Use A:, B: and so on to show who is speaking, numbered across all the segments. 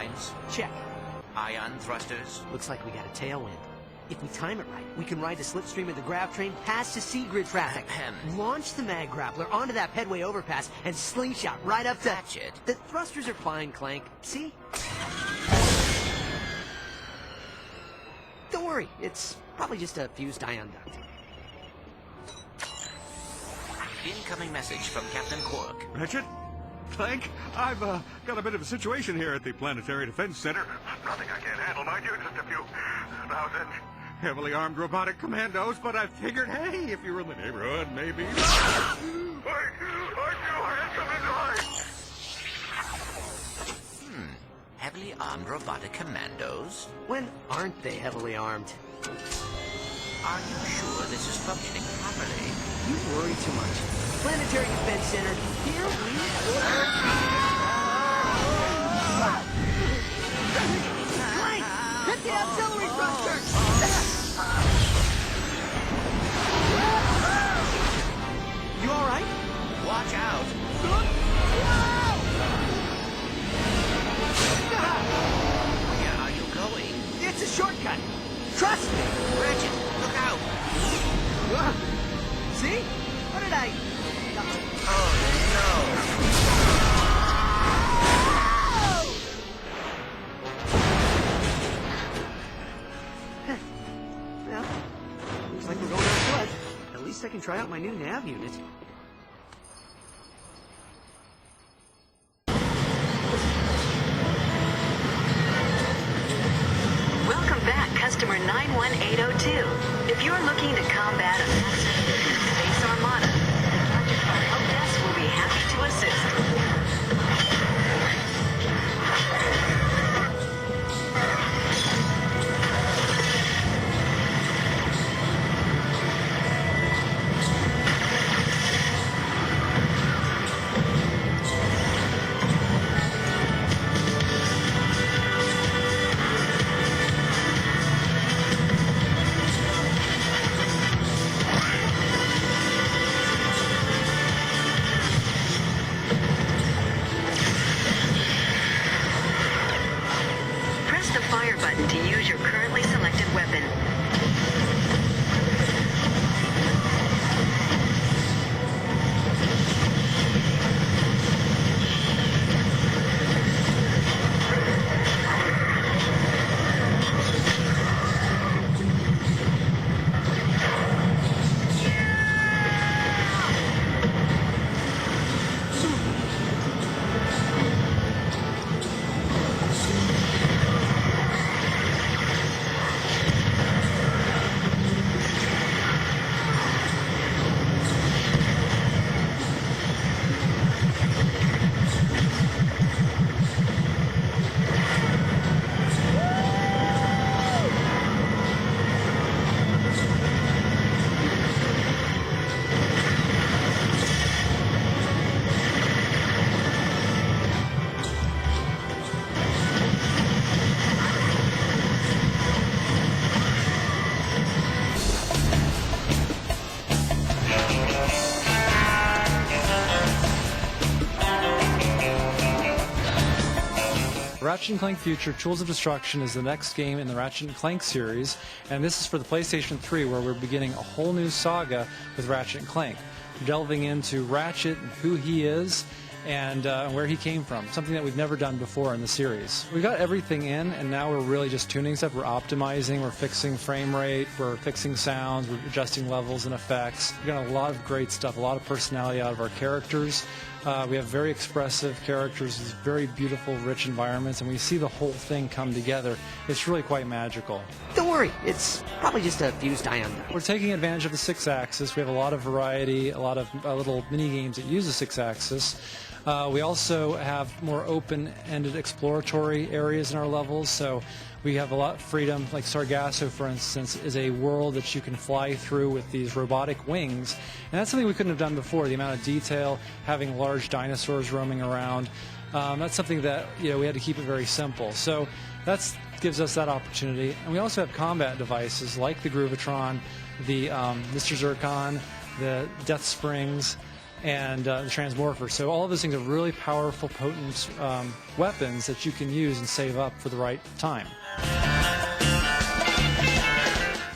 A: turbines,
B: Check.
A: ion thrusters.
B: Looks like we got a tailwind. If we time it right, we can ride the slipstream of the grav train past the sea grid traffic. Launch the mag grappler onto that pedway overpass and slingshot right up to...
A: Ratchet.
B: The thrusters are fine, Clank. See? Don't worry, it's probably just a fused ion duct.
A: Incoming message from Captain Quark.
C: Ratchet? Clank? I've got a bit of a situation here at the Planetary Defense Center. Nothing I can't handle, mind you, just a few thousand heavily armed robotic commandos, but I figured, hey, if you were in the neighborhood, maybe... Aren't you handsome and
A: Heavily armed robotic commandos?
B: When aren't they heavily armed?
A: Are you sure this is functioning properly?
B: You worry too much. Planetary Defense Center, here we go. Clank! Hit the auxiliary thrusters! You all right?
A: Watch out! Where are you going?
B: It's a shortcut. Trust me.
A: Ratchet, look out!
B: See? What did I...
A: Oh,
B: Well, looks like we're going on foot. At least I can try out my new nav unit.
D: Welcome back, customer 91802. If you're looking to combat a space armada, our help desk will be happy to assist. Press the fire button to use your currently selected weapon.
E: Ratchet & Clank Future Tools of Destruction is the next game in the Ratchet & Clank series, and this is for the PlayStation 3, where we're beginning a whole new saga with Ratchet & Clank. We're delving into Ratchet and who he is and where he came from, something that we've never done before in the series. We've got everything in, and now we're really just tuning stuff. We're optimizing, we're fixing frame rate, we're fixing sounds, we're adjusting levels and effects. We've got a lot of great stuff, a lot of personality out of our characters. We have very expressive characters, these very beautiful, rich environments, and we see the whole thing come together. It's really quite magical.
B: Don't worry, it's probably just a fused ion duct.
E: We're taking advantage of the 6-axis. We have a lot of variety, a lot of little mini-games that use the 6-axis. We also have more open-ended exploratory areas in our levels, so we have a lot of freedom. Like Sargasso, for instance, is a world that you can fly through with these robotic wings, and that's something we couldn't have done before. The amount of detail, having large dinosaurs roaming around, that's something that we had to keep it very simple. So that gives us that opportunity. And we also have combat devices like the Groovatron, the Mr. Zircon, the Death Springs, and the transmorpher. So all of those things are really powerful, potent weapons that you can use and save up for the right time.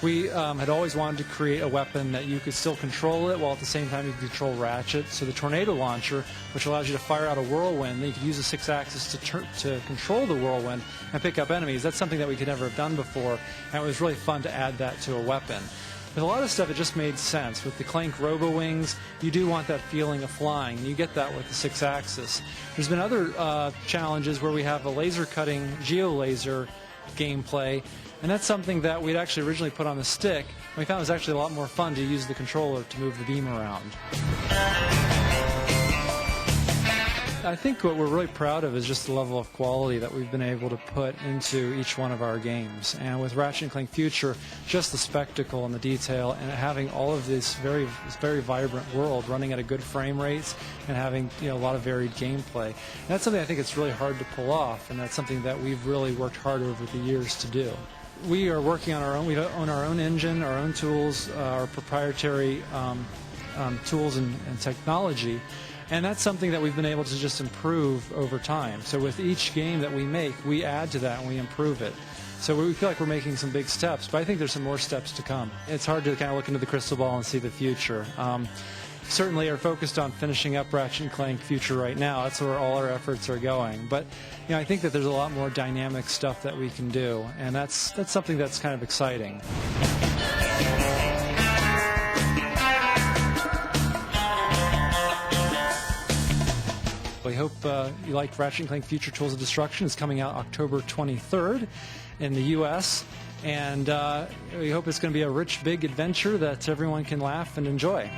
E: We had always wanted to create a weapon that you could still control it while at the same time you could control Ratchet. So the tornado launcher, which allows you to fire out a whirlwind, then you could use the 6-axis to control the whirlwind and pick up enemies. That's something that we could never have done before, and it was really fun to add that to a weapon. With a lot of stuff, it just made sense. With the Clank Robo-Wings, you do want that feeling of flying. You get that with the 6-axis. There's been other challenges where we have a laser-cutting geolaser gameplay, and that's something that we'd actually originally put on the stick, and we found it was actually a lot more fun to use the controller to move the beam around. I think what we're really proud of is just the level of quality that we've been able to put into each one of our games. And with Ratchet & Clank Future, just the spectacle and the detail and having all of this very vibrant world running at a good frame rates and having a lot of varied gameplay. And that's something I think it's really hard to pull off, and that's something that we've really worked hard over the years to do. We are working on our own. We own our own engine, our own tools, our proprietary tools and technology. And that's something that we've been able to just improve over time. So with each game that we make, we add to that and we improve it. So we feel like we're making some big steps, but I think there's some more steps to come. It's hard to kind of look into the crystal ball and see the future. Certainly are focused on finishing up Ratchet & Clank Future right now. That's where all our efforts are going. But I think that there's a lot more dynamic stuff that we can do, and that's something that's kind of exciting. We hope you liked Ratchet & Clank Future Tools of Destruction. It's coming out October 23rd in the U.S., and we hope it's going to be a rich, big adventure that everyone can laugh and enjoy.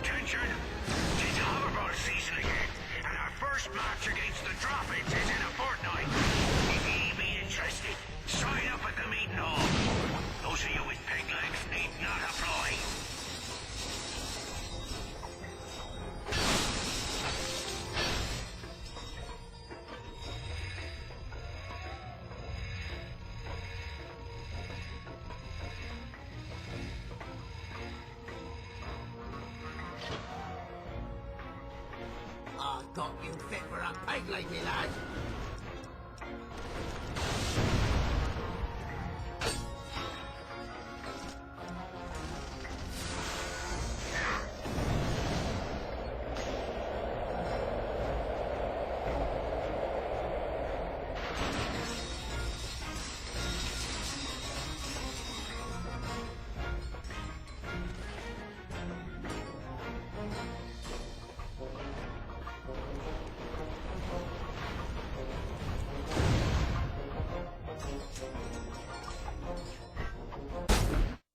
A: Attention! It's hoverboard season again, and our first match against the drop-ins is in a fortnight. If ye be interested, sign up at the meeting hall. Those of you with peg legs need not apply.
F: I thought you fit for a peg lady, lad.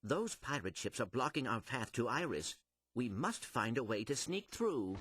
A: Those pirate ships are blocking our path to Iris. We must find a way to sneak through.